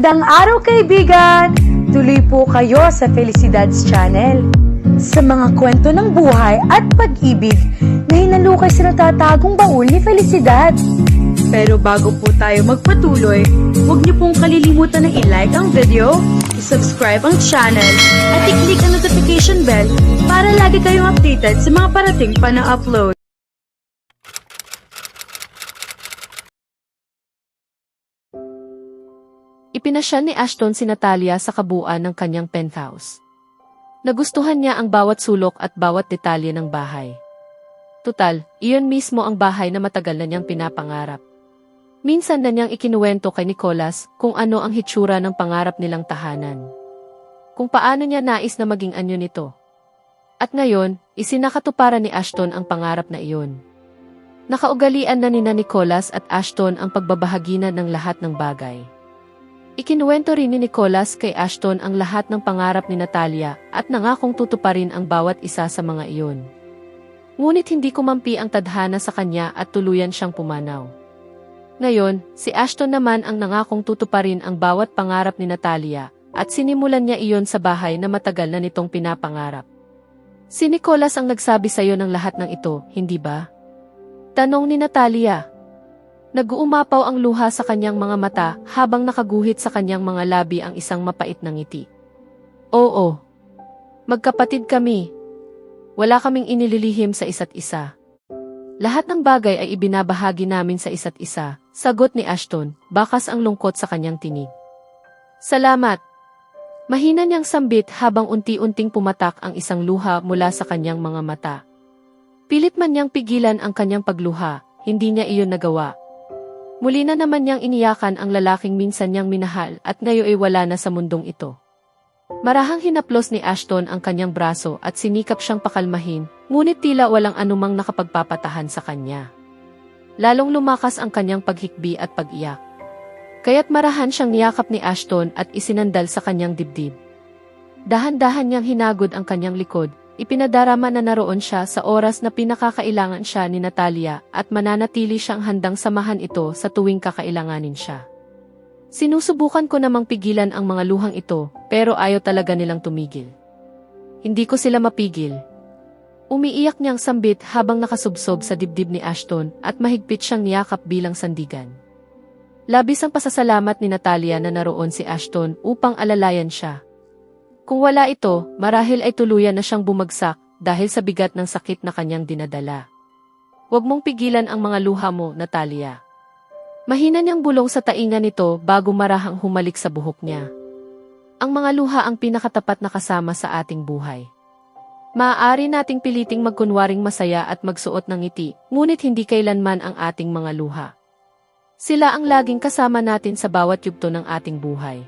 Magandang araw kaibigan! Tuloy po kayo sa Felicidad's Channel. Sa mga kwento ng buhay at pag-ibig na hinalukay sa natatagong baul ni Felicidad. Pero bago po tayo magpatuloy, huwag niyo pong kalilimutan na i-like ang video, i-subscribe ang channel, at i-click ang notification bell para lagi kayong updated sa mga parating pa na upload. Ipinasya ni Ashton si Natalia sa kabuuan ng kanyang penthouse. Nagustuhan niya ang bawat sulok at bawat detalye ng bahay. Tutal, iyon mismo ang bahay na matagal na niyang pinapangarap. Minsan na niyang ikinuwento kay Nicholas kung ano ang hitsura ng pangarap nilang tahanan. Kung paano niya nais na maging anyo nito. At ngayon, isinakatuparan ni Ashton ang pangarap na iyon. Nakaugalian na nina Nicholas at Ashton ang pagbabahaginan ng lahat ng bagay. Ikinuwento rin ni Nicholas kay Ashton ang lahat ng pangarap ni Natalia at nangakong tutuparin ang bawat isa sa mga iyon. Ngunit hindi kumampi ang tadhana sa kanya at tuluyan siyang pumanaw. Ngayon, si Ashton naman ang nangakong tutuparin ang bawat pangarap ni Natalia at sinimulan niya iyon sa bahay na matagal na nitong pinapangarap. Si Nicholas ang nagsabi sa iyo ng lahat ng ito, hindi ba? Tanong ni Natalia. Nag-uumapaw ang luha sa kanyang mga mata habang nakaguhit sa kanyang mga labi ang isang mapait na ngiti. Oo. Magkapatid kami. Wala kaming inililihim sa isa't isa. Lahat ng bagay ay ibinabahagi namin sa isa't isa, sagot ni Ashton, bakas ang lungkot sa kanyang tinig. Salamat. Mahina niyang sambit habang unti-unting pumatak ang isang luha mula sa kanyang mga mata. Pilit man niyang pigilan ang kanyang pagluha, hindi niya iyon nagawa. Muli na naman niyang iniyakan ang lalaking minsan niyang minahal at ngayon ay wala na sa mundong ito. Marahang hinaplos ni Ashton ang kanyang braso at sinikap siyang pakalmahin, ngunit tila walang anumang nakapagpapatahan sa kanya. Lalong lumakas ang kanyang paghikbi at pag-iyak. Kaya't marahan siyang niyakap ni Ashton at isinandal sa kanyang dibdib. Dahan-dahan niyang hinagod ang kanyang likod. Ipinadarama na naroon siya sa oras na pinakakailangan siya ni Natalia at mananatili siyang handang samahan ito sa tuwing kakailanganin siya. Sinusubukan ko namang pigilan ang mga luhang ito, pero ayaw talaga nilang tumigil. Hindi ko sila mapigil. Umiiyak niyang sambit habang nakasubsob sa dibdib ni Ashton at mahigpit siyang niyakap bilang sandigan. Labis ang pasasalamat ni Natalia na naroon si Ashton upang alalayan siya. Kung wala ito, marahil ay tuluyan na siyang bumagsak dahil sa bigat ng sakit na kanyang dinadala. Huwag mong pigilan ang mga luha mo, Natalia. Mahina niyang bulong sa tainga nito bago marahang humalik sa buhok niya. Ang mga luha ang pinakatapat na kasama sa ating buhay. Maaari nating piliting magkunwaring masaya at magsuot ng ngiti, ngunit hindi kailanman ang ating mga luha. Sila ang laging kasama natin sa bawat yugto ng ating buhay.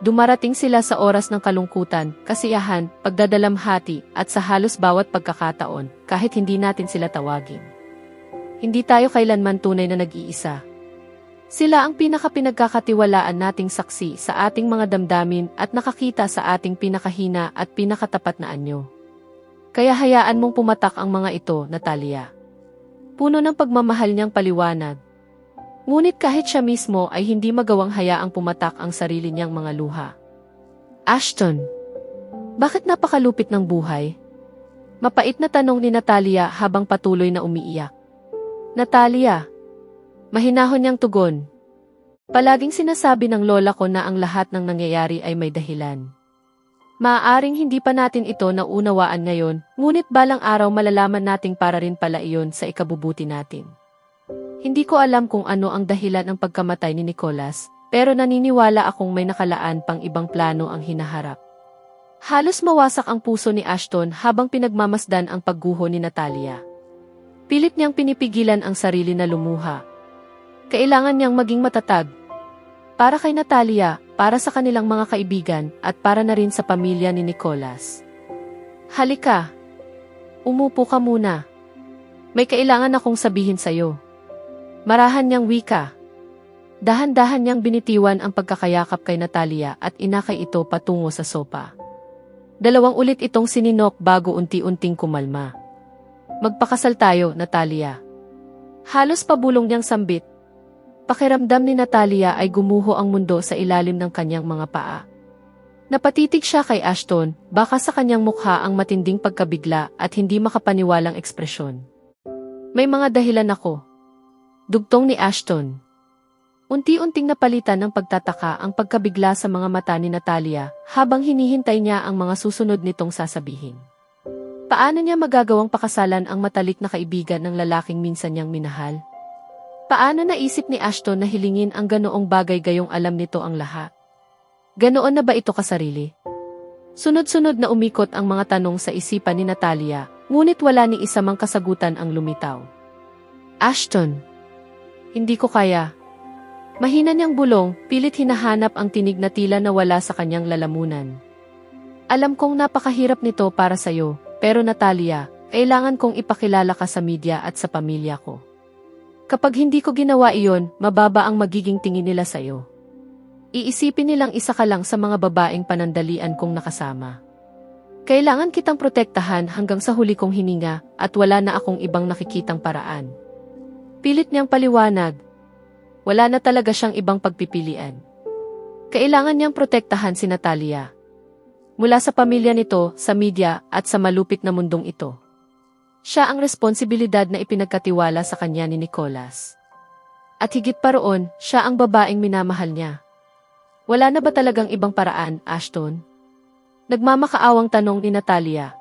Dumarating sila sa oras ng kalungkutan, kasiyahan, pagdadalamhati, at sa halos bawat pagkakataon, kahit hindi natin sila tawagin. Hindi tayo kailanman tunay na nag-iisa. Sila ang pinakapinagkakatiwalaan nating saksi sa ating mga damdamin at nakakita sa ating pinakahina at pinakatapat na anyo. Kaya hayaan mong pumatak ang mga ito, Natalia. Puno ng pagmamahal niyang paliwanag. Ngunit kahit siya mismo ay hindi magawang hayaang pumatak ang sarili niyang mga luha. Ashton, bakit napakalupit ng buhay? Mapait na tanong ni Natalia habang patuloy na umiiyak. Natalia, mahinahon niyang tugon. Palaging sinasabi ng lola ko na ang lahat ng nangyayari ay may dahilan. Maaaring hindi pa natin ito naunawaan ngayon, ngunit balang araw malalaman nating para rin pala iyon sa ikabubuti natin. Hindi ko alam kung ano ang dahilan ng pagkamatay ni Nicholas, pero naniniwala akong may nakalaan pang ibang plano ang hinaharap. Halos mawasak ang puso ni Ashton habang pinagmamasdan ang pagguho ni Natalia. Pilit niyang pinipigilan ang sarili na lumuha. Kailangan niyang maging matatag. Para kay Natalia, para sa kanilang mga kaibigan, at para na rin sa pamilya ni Nicholas. Halika. Umupo ka muna. May kailangan akong sabihin sa'yo. Marahan niyang wika. Dahan-dahan niyang binitiwan ang pagkakayakap kay Natalia at inakay ito patungo sa sopa. Dalawang ulit itong sininok bago unti-unting kumalma. Magpakasal tayo, Natalia. Halos pabulong niyang sambit. Pakiramdam ni Natalia ay gumuho ang mundo sa ilalim ng kanyang mga paa. Napatitig siya kay Ashton, baka sa kanyang mukha ang matinding pagkabigla at hindi makapaniwalang ekspresyon. May mga dahilan ako. Dugtong ni Ashton. Unti-unting napalitan ng pagtataka ang pagkabigla sa mga mata ni Natalia habang hinihintay niya ang mga susunod nitong sasabihin. Paano niya magagawang pakasalan ang matalik na kaibigan ng lalaking minsan niyang minahal? Paano naisip ni Ashton na hilingin ang ganoong bagay gayong alam nito ang lahat? Ganoon na ba ito kasarili? Sunod-sunod na umikot ang mga tanong sa isipan ni Natalia, ngunit wala ni isa mang kasagutan ang lumitaw. Ashton, hindi ko kaya. Mahina niyang bulong, pilit hinahanap ang tinig na tila nawala sa kanyang lalamunan. Alam kong napakahirap nito para sa'yo, pero Natalia, kailangan kong ipakilala ka sa media at sa pamilya ko. Kapag hindi ko ginawa iyon, mababa ang magiging tingin nila sa'yo. Iisipin nilang isa ka lang sa mga babaeng panandalian kong nakasama. Kailangan kitang protektahan hanggang sa huli kong hininga at wala na akong ibang nakikitang paraan. Pilit niyang paliwanag. Wala na talaga siyang ibang pagpipilian. Kailangan niyang protektahan si Natalia. Mula sa pamilya nito, sa media at sa malupit na mundong ito. Siya ang responsibilidad na ipinagkatiwala sa kanya ni Nicholas. At higit pa roon, siya ang babaeng minamahal niya. Wala na ba talagang ibang paraan, Ashton? Nagmamakaawang tanong ni Natalia.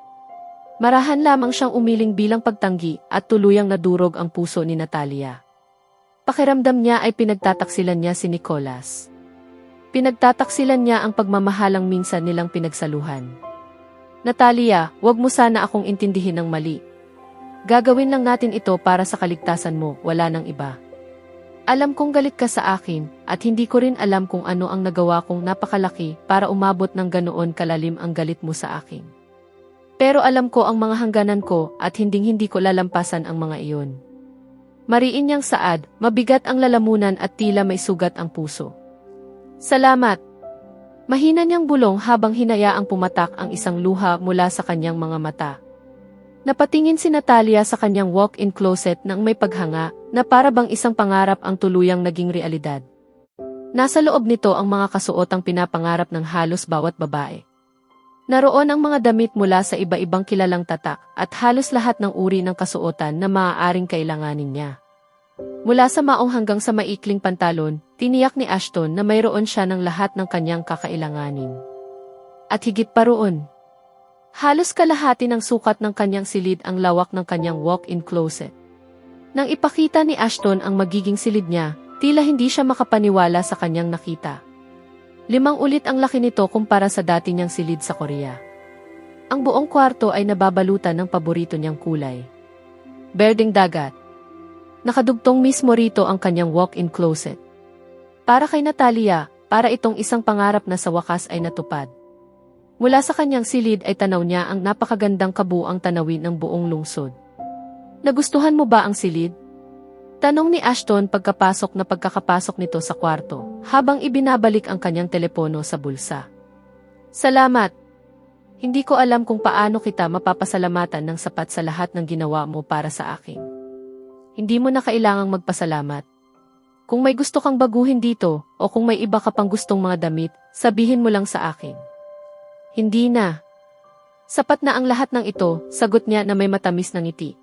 Marahan lamang siyang umiling bilang pagtanggi at tuluyang nadurog ang puso ni Natalia. Pakiramdam niya ay pinagtataksilan niya si Nicholas. Pinagtataksilan niya ang pagmamahalang minsan nilang pinagsaluhan. Natalia, wag mo sana akong intindihin ng mali. Gagawin lang natin ito para sa kaligtasan mo, wala nang iba. Alam kong galit ka sa akin, at hindi ko rin alam kung ano ang nagawa kong napakalaki para umabot ng ganoon kalalim ang galit mo sa akin. Pero alam ko ang mga hangganan ko at hinding-hindi ko lalampasan ang mga iyon. Mariin niyang saad, mabigat ang lalamunan at tila may sugat ang puso. Salamat! Mahina niyang bulong habang hinayaang pumatak ang isang luha mula sa kanyang mga mata. Napatingin si Natalia sa kanyang walk-in closet nang may paghanga na para bang isang pangarap ang tuluyang naging realidad. Nasa loob nito ang mga kasuotang pinapangarap ng halos bawat babae. Naroon ang mga damit mula sa iba-ibang kilalang tatak at halos lahat ng uri ng kasuotan na maaaring kailanganin niya. Mula sa maong hanggang sa maikling pantalon, tiniyak ni Ashton na mayroon siya ng lahat ng kanyang kakailanganin. At higit pa roon, halos kalahati ng sukat ng kanyang silid ang lawak ng kanyang walk-in closet. Nang ipakita ni Ashton ang magiging silid niya, tila hindi siya makapaniwala sa kanyang nakita. 5 ulit ang laki nito kumpara sa dati niyang silid sa Korea. Ang buong kwarto ay nababalutan ng paborito niyang kulay. Berdeng dagat. Nakadugtong mismo rito ang kanyang walk-in closet. Para kay Natalia, para itong isang pangarap na sa wakas ay natupad. Mula sa kanyang silid ay tanaw niya ang napakagandang kabuang tanawin ng buong lungsod. Nagustuhan mo ba ang silid? Tanong ni Ashton pagkakapasok nito sa kwarto, habang ibinabalik ang kanyang telepono sa bulsa. Salamat! Hindi ko alam kung paano kita mapapasalamatan ng sapat sa lahat ng ginawa mo para sa akin. Hindi mo na kailangang magpasalamat. Kung may gusto kang baguhin dito, o kung may iba ka pang gustong mga damit, sabihin mo lang sa akin. Hindi na. Sapat na ang lahat ng ito, sagot niya na may matamis na ngiti.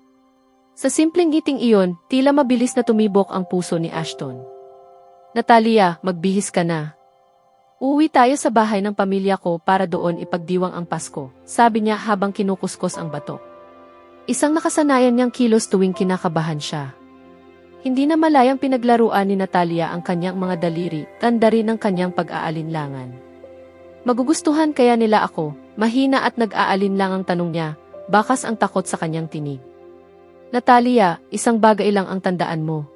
Sa simpleng ngiting iyon, tila mabilis na tumibok ang puso ni Ashton. Natalia, magbihis ka na. Uuwi tayo sa bahay ng pamilya ko para doon ipagdiwang ang Pasko, sabi niya habang kinukuskos ang bato. Isang nakasanayan niyang kilos tuwing kinakabahan siya. Hindi na malayang pinaglaruan ni Natalia ang kanyang mga daliri, tanda rin ng kanyang pag-aalinlangan. Magugustuhan kaya nila ako, mahina at nag-aalinlang ang tanong niya, bakas ang takot sa kanyang tinig. Natalia, isang bagay lang ang tandaan mo.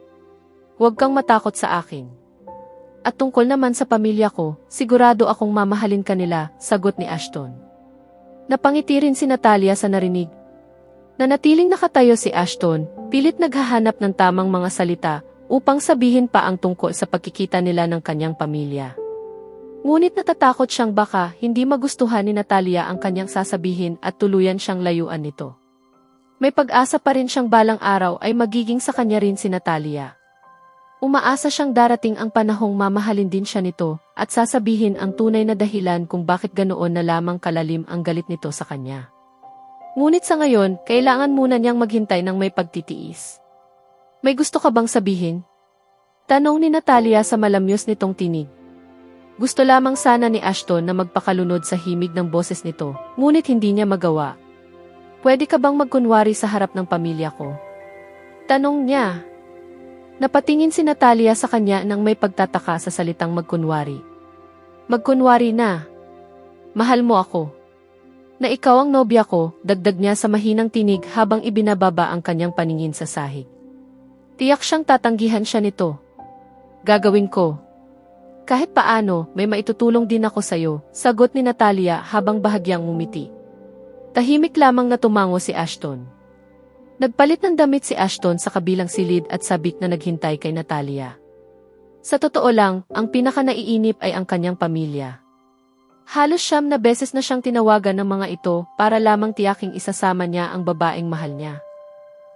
Huwag kang matakot sa akin. At tungkol naman sa pamilya ko, sigurado akong mamahalin ka nila, sagot ni Ashton. Napangiti rin si Natalia sa narinig. Nanatiling nakatayo si Ashton, pilit naghahanap ng tamang mga salita upang sabihin pa ang tungkol sa pagkikita nila ng kanyang pamilya. Ngunit natatakot siyang baka hindi magustuhan ni Natalia ang kanyang sasabihin at tuluyan siyang layuan nito. May pag-asa pa rin siyang balang araw ay magiging sa kanya rin si Natalia. Umaasa siyang darating ang panahong mamahalin din siya nito at sasabihin ang tunay na dahilan kung bakit ganoon na lamang kalalim ang galit nito sa kanya. Ngunit sa ngayon, kailangan muna niyang maghintay ng may pagtitiis. May gusto ka bang sabihin? Tanong ni Natalia sa malamyos nitong tinig. Gusto lamang sana ni Ashton na magpakalunod sa himig ng boses nito, ngunit hindi niya magawa. Pwede ka bang magkunwari sa harap ng pamilya ko? Tanong niya. Napatingin si Natalia sa kanya nang may pagtataka sa salitang magkunwari. Magkunwari na. Mahal mo ako. Na ikaw ang nobya ko, dagdag niya sa mahinang tinig habang ibinababa ang kanyang paningin sa sahig. Tiyak siyang tatanggihan siya nito. Gagawin ko. Kahit paano, may maitutulong din ako sa'yo, sagot ni Natalia habang bahagyang ngumiti. Tahimik lamang na tumango si Ashton. Nagpalit ng damit si Ashton sa kabilang silid at sabik na naghintay kay Natalia. Sa totoo lang, ang pinaka-naiinip ay ang kanyang pamilya. Halos 9 na beses na siyang tinawagan ng mga ito para lamang tiyaking isasama niya ang babaeng mahal niya.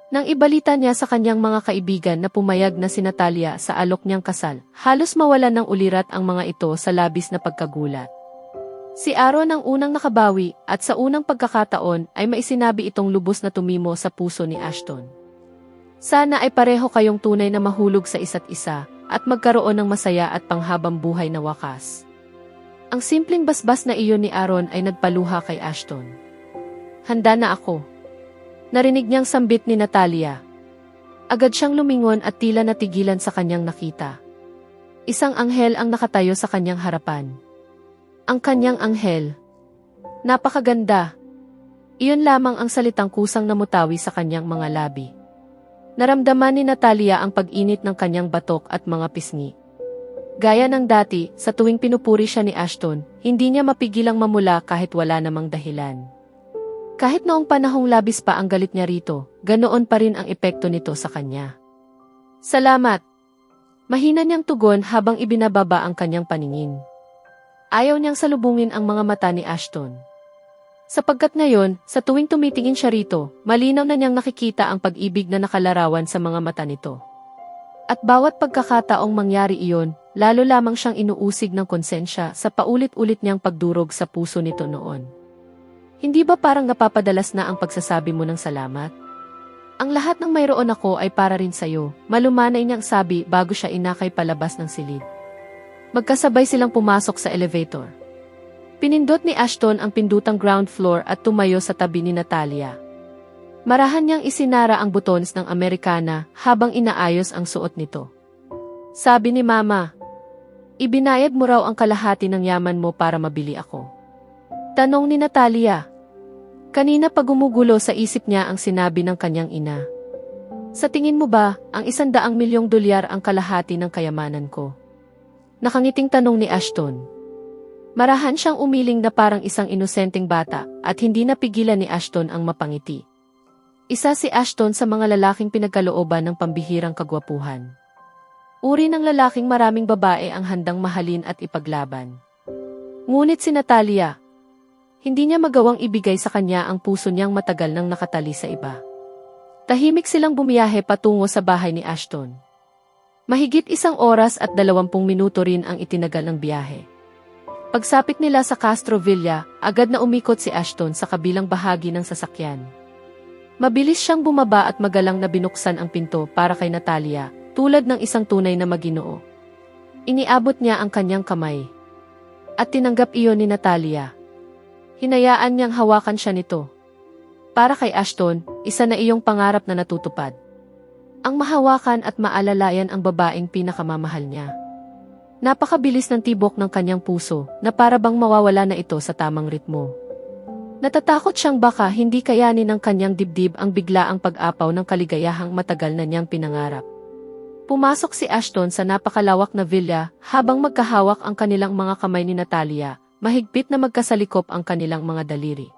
Nang ibalita niya sa kanyang mga kaibigan na pumayag na si Natalia sa alok niyang kasal, halos mawalan ng ulirat ang mga ito sa labis na pagkagulat. Si Aaron ang unang nakabawi at sa unang pagkakataon ay maisinabi itong lubos na tumimo sa puso ni Ashton. Sana ay pareho kayong tunay na mahulog sa isa't isa at magkaroon ng masaya at panghabang buhay na wakas. Ang simpleng basbas na iyon ni Aaron ay nagpaluha kay Ashton. Handa na ako. Narinig niyang sambit ni Natalia. Agad siyang lumingon at tila natigilan sa kanyang nakita. Isang anghel ang nakatayo sa kanyang harapan. Ang kanyang anghel. Napakaganda. Iyon lamang ang salitang kusang namutawi sa kanyang mga labi. Naramdaman ni Natalia ang pag-init ng kanyang batok at mga pisngi. Gaya ng dati, sa tuwing pinupuri siya ni Ashton, hindi niya mapigilang mamula kahit wala namang dahilan. Kahit noong panahong labis pa ang galit niya rito, ganoon pa rin ang epekto nito sa kanya. Salamat! Mahina niyang tugon habang ibinababa ang kanyang paningin. Ayaw niyang salubungin ang mga mata ni Ashton. Sapagkat ngayon, sa tuwing tumitingin siya rito, malinaw na niyang nakikita ang pag-ibig na nakalarawan sa mga mata nito. At bawat pagkakataong mangyari iyon, lalo lamang siyang inuusig ng konsensya sa paulit-ulit niyang pagdurog sa puso nito noon. Hindi ba parang napapadalas na ang pagsasabi mo ng salamat? Ang lahat ng mayroon ako ay para rin sa'yo, malumanay niyang sabi bago siya inakay palabas ng silid. Magkasabay silang pumasok sa elevator. Pinindot ni Ashton ang pindutang ground floor at tumayo sa tabi ni Natalia. Marahan niyang isinara ang buttons ng Americana habang inaayos ang suot nito. Sabi ni Mama, ibinayad mo raw ang kalahati ng yaman mo para mabili ako. Tanong ni Natalia. Kanina pa gumugulo sa isip niya ang sinabi ng kanyang ina. Sa tingin mo ba, ang $100 milyong ang kalahati ng kayamanan ko? Nakangiting tanong ni Ashton. Marahan siyang umiling na parang isang inosenteng bata at hindi napigilan ni Ashton ang mapangiti. Isa si Ashton sa mga lalaking pinagkalooban ng pambihirang kagwapuhan. Uri ng lalaking maraming babae ang handang mahalin at ipaglaban. Ngunit si Natalia, hindi niya magawang ibigay sa kanya ang puso niyang matagal nang nakatali sa iba. Tahimik silang bumiyahe patungo sa bahay ni Ashton. Mahigit 1 oras at 20 minuto rin ang itinagal ng biyahe. Pagsapit nila sa Castro Villa, agad na umikot si Ashton sa kabilang bahagi ng sasakyan. Mabilis siyang bumaba at magalang na binuksan ang pinto para kay Natalia, tulad ng isang tunay na maginoo. Iniabot niya ang kanyang kamay. At tinanggap iyon ni Natalia. Hinayaan niyang hawakan siya nito. Para kay Ashton, isa na iyong pangarap na natutupad. Ang mahawakan at maalalayan ang babaeng pinakamamahal niya. Napakabilis ng tibok ng kanyang puso na para bang mawawala na ito sa tamang ritmo. Natatakot siyang baka hindi kayanin ng kanyang dibdib ang biglaang pag-apaw ng kaligayahang matagal na niyang pinangarap. Pumasok si Ashton sa napakalawak na villa habang magkahawak ang kanilang mga kamay ni Natalia. Mahigpit na magkasalikop ang kanilang mga daliri.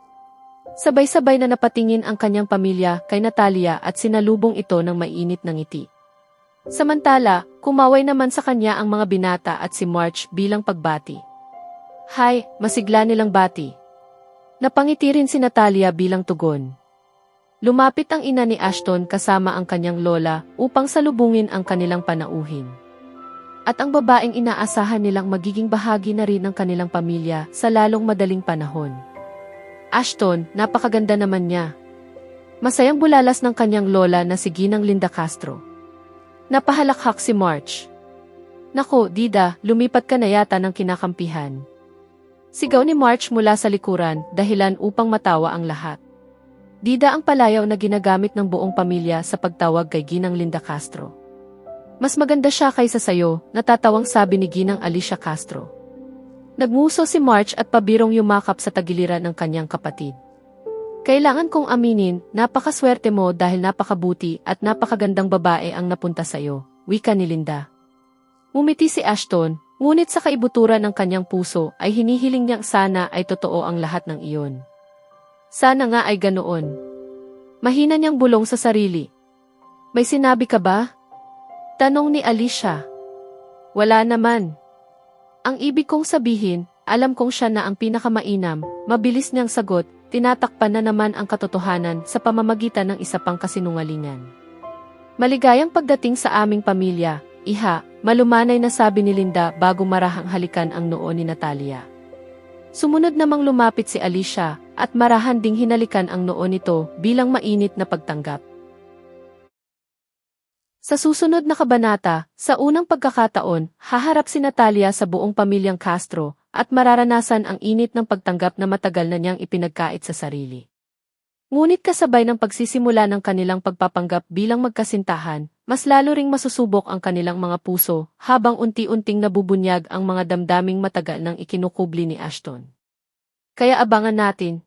Sabay-sabay na napatingin ang kanyang pamilya kay Natalia at sinalubong ito ng mainit na ngiti. Samantala, kumaway naman sa kanya ang mga binata at si March bilang pagbati. Hi, masigla nilang bati. Napangiti rin si Natalia bilang tugon. Lumapit ang ina ni Ashton kasama ang kanyang lola upang salubungin ang kanilang panauhin. At ang babaeng inaasahan nilang magiging bahagi na rin ng kanilang pamilya sa lalong madaling panahon. Ashton, napakaganda naman niya. Masayang bulalas ng kanyang lola na si Ginang Linda Castro. Napahalakhak si March. Nako, Dida, lumipat ka na yata ng kinakampihan. Sigaw ni March mula sa likuran, dahilan upang matawa ang lahat. Dida ang palayaw na ginagamit ng buong pamilya sa pagtawag kay Ginang Linda Castro. Mas maganda siya kaysa sayo, natatawang sabi ni Ginang Alicia Castro. Nagmuso si March at pabirong yumakap sa tagiliran ng kanyang kapatid. Kailangan kong aminin, napakaswerte mo dahil napakabuti at napakagandang babae ang napunta sayo, wika ni Linda. Ngumiti si Ashton, ngunit sa kaibuturan ng kanyang puso ay hinihiling niyang sana ay totoo ang lahat ng iyon. Sana nga ay ganoon. Mahina niyang bulong sa sarili. May sinabi ka ba? Tanong ni Alicia. Wala naman. Ang ibig kong sabihin, alam kong siya na ang pinakamainam, mabilis niyang sagot, tinatakpan na naman ang katotohanan sa pamamagitan ng isa pang kasinungalingan. Maligayang pagdating sa aming pamilya, iha, malumanay na sabi ni Linda bago marahang halikan ang noo ni Natalia. Sumunod namang lumapit si Alicia at marahan ding hinalikan ang noo nito bilang mainit na pagtanggap. Sa susunod na kabanata, sa unang pagkakataon, haharap si Natalia sa buong pamilyang Castro at mararanasan ang init ng pagtanggap na matagal na niyang ipinagkait sa sarili. Ngunit kasabay ng pagsisimula ng kanilang pagpapanggap bilang magkasintahan, mas lalo ring masusubok ang kanilang mga puso habang unti-unting nabubunyag ang mga damdaming matagal nang ikinukubli ni Ashton. Kaya abangan natin,